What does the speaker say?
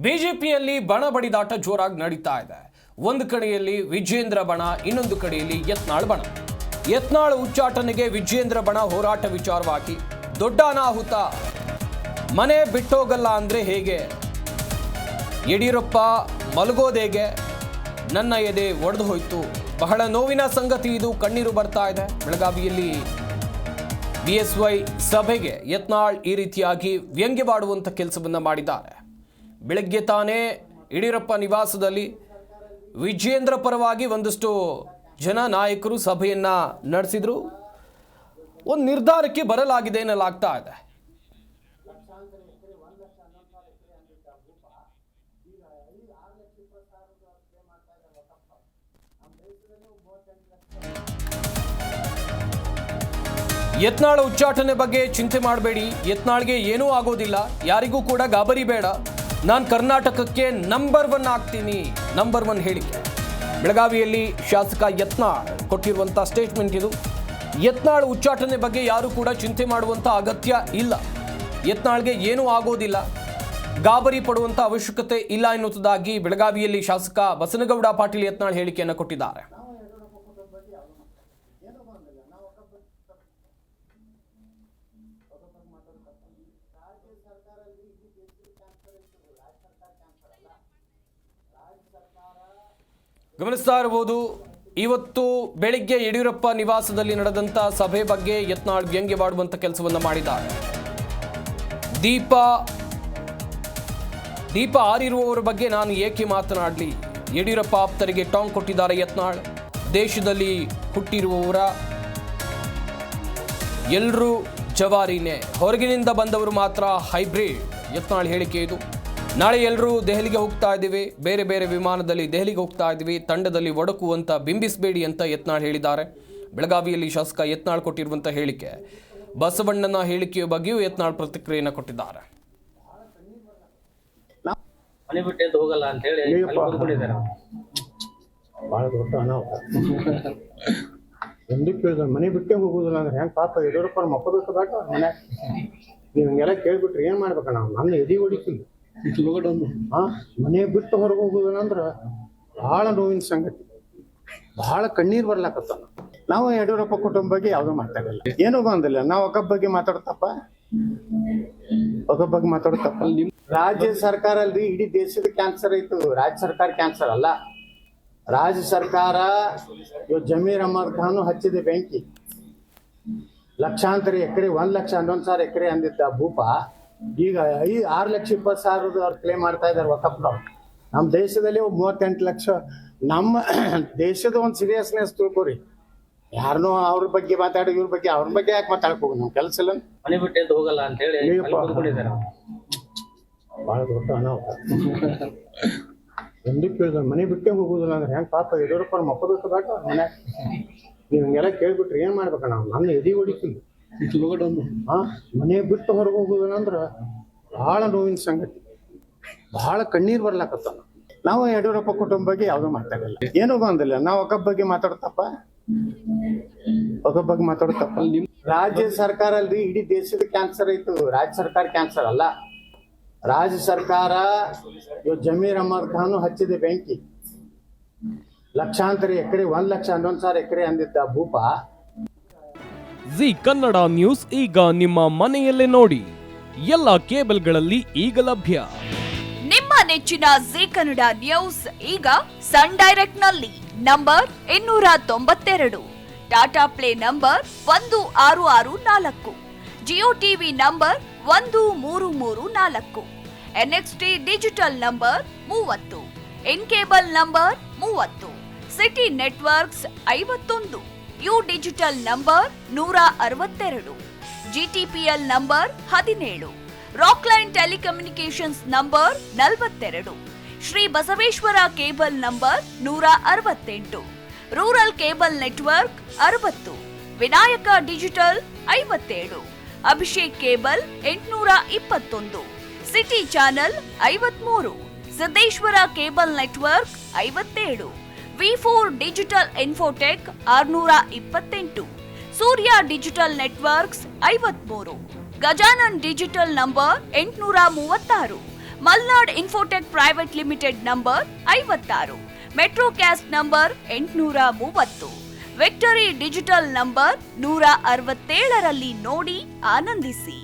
ಬಿಜೆಪಿಯಲ್ಲಿ ಬಣ ಬಡಿದಾಟ ಜೋರಾಗಿ ನಡೀತಾ ಇದೆ. ಒಂದು ಕಡೆಯಲ್ಲಿ ವಿಜೇಂದ್ರ ಬಣ, ಇನ್ನೊಂದು ಕಡೆಯಲ್ಲಿ ಯತ್ನಾಳ್ ಬಣ. ಯತ್ನಾಳ್ ಉಚ್ಚಾಟನೆಗೆ ವಿಜೇಂದ್ರ ಬಣ ಹೋರಾಟ ವಿಚಾರವಾಗಿ ದೊಡ್ಡ ಅನಾಹುತ. ಮನೆ ಬಿಟ್ಟೋಗಲ್ಲ ಅಂದ್ರೆ ಹೇಗೆ? ಯಡಿಯೂರಪ್ಪ ಮಲಗೋದೇಗೆ? ನನ್ನ ಎದೆ ಒಡೆದು ಹೋಯ್ತು. ಬಹಳ ನೋವಿನ ಸಂಗತಿ ಇದು. ಕಣ್ಣೀರು ಬರ್ತಾ ಇದೆ. ಬೆಳಗಾವಿಯಲ್ಲಿ ಬಿಎಸ್ವೈ ಸಭೆಗೆ ಯತ್ನಾಳ್ ಈ ರೀತಿಯಾಗಿ ವ್ಯಂಗ್ಯವಾಡುವಂಥ ಕೆಲಸವನ್ನು ಮಾಡಿದ್ದಾರೆ. ಬೆಳಗ್ಗೆ ತಾನೇ ಯಡಿಯೂರಪ್ಪ ನಿವಾಸದಲ್ಲಿ ವಿಜೇಂದ್ರ ಪರವಾಗಿ ಒಂದಷ್ಟು ಜನ ನಾಯಕರು ಸಭೆಯನ್ನ ನಡೆಸಿದ್ರು. ಒಂದು ನಿರ್ಧಾರಕ್ಕೆ ಬರಲಾಗಿದೆ ಎನ್ನಲಾಗ್ತಾ ಇದೆ. ಯತ್ನಾಳ್ ಉಚ್ಚಾಟನೆ ಬಗ್ಗೆ ಚಿಂತೆ ಮಾಡಬೇಡಿ. ಯತ್ನಾಳ್ಗೆ ಏನೂ ಆಗೋದಿಲ್ಲ. ಯಾರಿಗೂ ಕೂಡ ಗಾಬರಿ ಬೇಡ. ನಾನು ಕರ್ನಾಟಕಕ್ಕೆ ನಂಬರ್ 1 ಆಗ್ತೀನಿ. ನಂಬರ್ 1 ಹೇಳಿಕೆ ಬೆಳಗಾವಿಯಲ್ಲಿ ಶಾಸಕ ಯತ್ನಾಳ್ ಕೊಟ್ಟಿರುವಂಥ ಸ್ಟೇಟ್ಮೆಂಟ್ ಇದು. ಯತ್ನಾಳ್ ಉಚ್ಚಾಟನೆ ಬಗ್ಗೆ ಯಾರು ಕೂಡ ಚಿಂತೆ ಮಾಡುವಂಥ ಅಗತ್ಯ ಇಲ್ಲ. ಯತ್ನಾಳ್ಗೆ ಏನೂ ಆಗೋದಿಲ್ಲ, ಗಾಬರಿ ಪಡುವಂಥ ಅವಶ್ಯಕತೆ ಇಲ್ಲ ಎನ್ನುವುದಾಗಿ ಬೆಳಗಾವಿಯಲ್ಲಿ ಶಾಸಕ ಬಸನಗೌಡ ಪಾಟೀಲ್ ಯತ್ನಾಳ್ ಹೇಳಿಕೆಯನ್ನು ಕೊಟ್ಟಿದ್ದಾರೆ. ಗಮನಿಸ್ತಾ ಇರಬಹುದು, ಇವತ್ತು ಬೆಳಿಗ್ಗೆ ಯಡಿಯೂರಪ್ಪ ನಿವಾಸದಲ್ಲಿ ನಡೆದಂಥ ಸಭೆ ಬಗ್ಗೆ ಯತ್ನಾಳ್ ವ್ಯಂಗ್ಯವಾಡುವಂಥ ಕೆಲಸವನ್ನು ಮಾಡಿದ್ದಾರೆ. ದೀಪ ಆರಿರುವವರ ಬಗ್ಗೆ ನಾನು ಏಕೆ ಮಾತನಾಡಲಿ? ಯಡಿಯೂರಪ್ಪ ಆಪ್ತರಿಗೆ ಟಾಂಗ್ ಕೊಟ್ಟಿದ್ದಾರೆ ಯತ್ನಾಳ್. ದೇಶದಲ್ಲಿ ಹುಟ್ಟಿರುವವರ ಎಲ್ಲರೂ ಜವಾರಿನೇ, ಹೊರಗಿನಿಂದ ಬಂದವರು ಮಾತ್ರ ಹೈಬ್ರಿಡ್. ಯತ್ನಾಳ್ ಹೇಳಿಕೆ ಇದು. ನಾಳೆ ಎಲ್ಲರೂ ದೆಹಲಿಗೆ ಹೋಗ್ತಾ ಇದ್ದೀವಿ, ಬೇರೆ ಬೇರೆ ವಿಮಾನದಲ್ಲಿ ದೆಹಲಿಗೆ ಹೋಗ್ತಾ ಇದ್ದೀವಿ, ತಂಡದಲ್ಲಿ ಒಡಕು ಅಂತ ಬಿಂಬಿಸಬೇಡಿ ಅಂತ ಯತ್ನಾಳ್ ಹೇಳಿದ್ದಾರೆ. ಬೆಳಗಾವಿಯಲ್ಲಿ ಶಾಸಕ ಯತ್ನಾಳ್ ಕೊಟ್ಟಿರುವಂಥ ಹೇಳಿಕೆ. ಬಸವಣ್ಣನ ಹೇಳಿಕೆಯ ಬಗ್ಗೆಯೂ ಯತ್ನಾಳ್ ಪ್ರತಿಕ್ರಿಯೆಯನ್ನು ಕೊಟ್ಟಿದ್ದಾರೆ. ಮನೆ ಬಿಟ್ಟು ಹೋಗಲ್ಲ ಅಂತ ಹೇಳಿ ಬಹಳ ದೊಡ್ಡ ಅನಾಹುತ. ಎಂದೂ ಕೇಳಿದ ಮನೆ ಬಿಟ್ಟೇ ಹೋಗುದಿಲ್ಲ ಅಂದ್ರೆ ಹೆಂಗೆ? ಪಾಪ ಯಡಿಯೂರಪ್ಪ ಮಕ್ಕಬೇಕು ಬೇಡ ಮನೆ. ನೀವು ಹಿಂಗೆಲ್ಲ ಕೇಳ್ಬಿಟ್ರೆ ಏನ್ ಮಾಡ್ಬೇಕ? ನಾವು ನನ್ನ ಎದಿ ಹೊಡಿತೀವಿ. ಮನೆ ಬಿಟ್ಟು ಹೊರಗೆ ಹೋಗುದಿಲ್ಲ ಅಂದ್ರ ಬಹಳ ನೋವಿನ ಸಂಗತಿ. ಬಹಳ ಕಣ್ಣೀರ್ ಬರ್ಲಾಕತ್ತ. ನಾವು ಯಡಿಯೂರಪ್ಪ ಕುಟುಂಬ ಬಗ್ಗೆ ಯಾವ್ದು ಮಾತಾಡಲ್ಲ, ಏನೂ ಬಂದಿಲ್ಲ. ನಾವು ಒಕ್ಕಬ್ಬ ಬಗ್ಗೆ ಮಾತಾಡ್ತಪ್ಪ, ಒಕ್ಕಬ್ಬ ಬಗ್ಗೆ ಮಾತಾಡ್ತಪ್ಪ. ರಾಜ್ಯ ಸರ್ಕಾರ ಅಲ್ರಿ, ಇಡೀ ದೇಶದ ಕ್ಯಾನ್ಸರ್ ಐತು. ರಾಜ್ಯ ಸರ್ಕಾರ ಕ್ಯಾನ್ಸರ್ ಅಲ್ಲ. ರಾಜ್ಯ ಸರ್ಕಾರ ಇವತ್ತು ಜಮೀರ್ ಅಹಮದ್ ಖಾನ್ ಹಚ್ಚಿದೆ ಬೆಂಕಿ. ಲಕ್ಷಾಂತರ ಎಕರೆ, 1,11,000 ಎಕರೆ ಅಂದಿದ್ದ ಭೂಪ ಈಗ 6,20,000 ಅವ್ರು ಕ್ಲೇಮ್ ಮಾಡ್ತಾ ಇದ್ದಾರೆ ವಕಫ್ನವ್ರು. ನಮ್ಮ ದೇಶದಲ್ಲಿ 38 ಲಕ್ಷ. ನಮ್ಮ ದೇಶದ ಒಂದು ಸೀರಿಯಸ್ನೆಸ್ ತಿಳ್ಕೊರಿ. ಯಾರನ್ನೋ ಅವ್ರ ಬಗ್ಗೆ ಮಾತಾಡಿ ಇವ್ರ ಬಗ್ಗೆ ಅವ್ರ ಬಗ್ಗೆ ಯಾಕೆ ಮಾತಾಡಕ್ ಹೋಗಿ? ನಮ್ ಕೆಲಸ ಇಲ್ಲ. ಮನೆ ಬಿಟ್ಟು ಹೋಗಲ್ಲ ಅಂತ ಹೇಳಿ ಬಹಳ ದೊಡ್ಡ ಅನಾಹುತ. ಎಂದೂ ಕೇಳಿದ ಮನೆ ಬಿಟ್ಟೇ ಹೋಗುದಿಲ್ಲ ಅಂದ್ರೆ ಹೆಂಗೆ? ಪಾಪ ಯಡಿಯೂರಪ್ಪ ಮಕ್ಕಬೇಕು ಬೇಡ ಮನೆ. ನೀವು ಹಿಂಗೆಲ್ಲ ಕೇಳ್ಬಿಟ್ರೆ ಏನ್ ಮಾಡ್ಬೇಕ? ನಾವು ನನ್ನ ಎದಿ ಹೊಡಿತೀವಿ. ಮನೆ ಬಿಟ್ಟು ಹೊರಗೆ ಹೋಗುದಿಲ್ಲ ಅಂದ್ರ ಬಹಳ ನೋವಿನ ಸಂಗತಿ. ಬಹಳ ಕಣ್ಣೀರ್ ಬರ್ಲಾಕತ್ತ. ನಾವು ಯಡಿಯೂರಪ್ಪ ಕುಟುಂಬ ಬಗ್ಗೆ ಯಾವ್ದು ಮಾತಾಡಲ್ಲ, ಏನೂ ಬಂದಿಲ್ಲ. ನಾವು ಒಕ್ಕಬ್ಬ ಬಗ್ಗೆ ಮಾತಾಡ್ತಪ್ಪ, ಒಕ್ಕಬ್ಬ ಬಗ್ಗೆ ಮಾತಾಡ್ತಪ್ಪ. ರಾಜ್ಯ ಸರ್ಕಾರ ಅಲ್ರಿ, ಇಡೀ ದೇಶದ ಕ್ಯಾನ್ಸರ್ ಐತು. ರಾಜ್ಯ ಸರ್ಕಾರ ಕ್ಯಾನ್ಸರ್ ಅಲ್ಲ. ರಾಜ್ಯ ಸರ್ಕಾರ ಇವತ್ತು ಜಮೀರ್ ಅಹಮದ್ ಖಾನ್ ಹಚ್ಚಿದೆ ಬೆಂಕಿ. ಲಕ್ಷಾಂತರ ಎಕರೆ, 1,11,000 ಎಕರೆ ಅಂದಿದ್ದ ಭೂಪ. ಜಿ ಕನ್ನಡ ನ್ಯೂಸ್ ಈಗ ನಿಮ್ಮ ಮನೆಯಲ್ಲೇ ನೋಡಿ. ಎಲ್ಲ ಕೇಬಲ್ಗಳಲ್ಲಿ ಈಗ ಲಭ್ಯ. ನಿಮ್ಮ ನೆಚ್ಚಿನ ಜಿ ಕನ್ನಡ ನ್ಯೂಸ್ ಈಗ ಸನ್ ಡೈರೆಕ್ಟ್ ನಲ್ಲಿ number 292, Tata play number 1664, Jio TV number 1334, NXT digital number 30, in cable number 30, city networks 51, U digital number 162, GTPL number 17, Rockline telecommunications number 42, Shri Basaveshwara cable number 168, rural cable network 60, Vinayaka digital 57, Abhishek cable 821, city channel 53, Siddeshwara cable network 57, V4 digital Infotech 628, Surya digital networks 53, Gajanan digital number 836, Malnad Infotech private limited number 56, Metrocast number 830, Victory digital number 167ರಲ್ಲಿ ನೋಡಿ ಆನಂದಿಸಿ.